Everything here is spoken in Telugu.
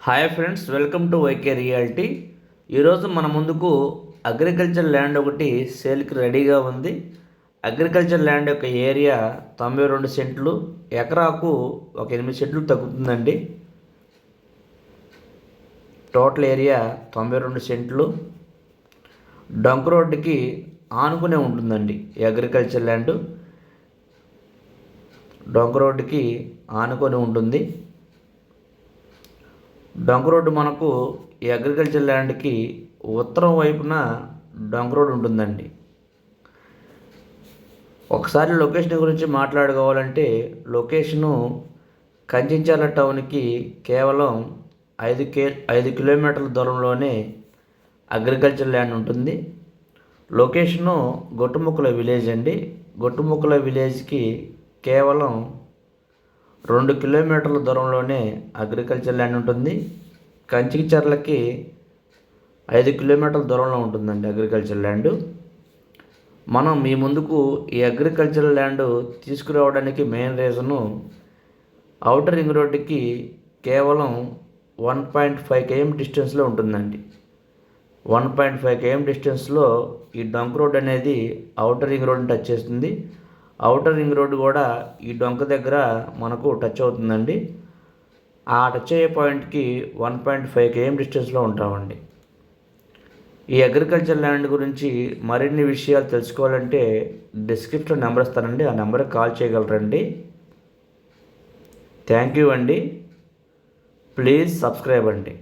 Hi friends, welcome to YK reality. ఈరోజు మన ముందుకు అగ్రికల్చర్ ల్యాండ్ ఒకటి సేల్కి రెడీగా ఉంది. అగ్రికల్చర్ ల్యాండ్ యొక్క ఏరియా 92 సెంట్లు, ఎకరాకు ఒక 8 సెంట్లు తగ్గుతుందండి. టోటల్ ఏరియా 92 సెంట్లు. డొంక రోడ్డుకి ఆనుకునే ఉంటుందండి ఈ అగ్రికల్చర్ ల్యాండ్. డొంక రోడ్డుకి ఆనుకొని ఉంటుంది. డొంక రోడ్డు మనకు ఈ అగ్రికల్చర్ ల్యాండ్కి ఉత్తరం వైపున డొంక రోడ్డు ఉంటుందండి. ఒకసారి లొకేషన్ గురించి మాట్లాడుకోవాలంటే లొకేషను కంచించాల టౌన్కి కేవలం 5 కిలోమీటర్ల దూరంలోనే అగ్రికల్చర్ ల్యాండ్ ఉంటుంది. లొకేషను గొట్టుముక్కల విలేజ్ అండి. గొట్టుముక్కల విలేజ్కి కేవలం 2 కిలోమీటర్ల దూరంలోనే అగ్రికల్చర్ ల్యాండ్ ఉంటుంది. కంచికిచర్లకి 5 కిలోమీటర్ల దూరంలో ఉంటుందండి అగ్రికల్చర్ ల్యాండ్. మనం మీ ముందుకు ఈ అగ్రికల్చర్ ల్యాండ్ తీసుకురావడానికి మెయిన్ రీజను ఔటర్ రింగ్ రోడ్డుకి కేవలం 1.5 km డిస్టెన్స్లో ఉంటుందండి. 1.5 km డిస్టెన్స్లో ఈ డొంక రోడ్ అనేది ఔటర్ రింగ్ రోడ్ని టచ్ చేస్తుంది. ఔటర్ రింగ్ రోడ్డు కూడా ఈ డొంక దగ్గర మనకు టచ్ అవుతుందండి. ఆ టచ్ అయ్యే పాయింట్కి 1.5 km డిస్టెన్స్లో ఉంటామండి. ఈ అగ్రికల్చర్ ల్యాండ్ గురించి మరిన్ని విషయాలు తెలుసుకోవాలంటే డిస్క్రిప్షన్ నెంబర్ ఇస్తానండి, ఆ నెంబర్కి కాల్ చేయగలరండి. థ్యాంక్ యూ అండి. ప్లీజ్ సబ్స్క్రైబ్ అండి.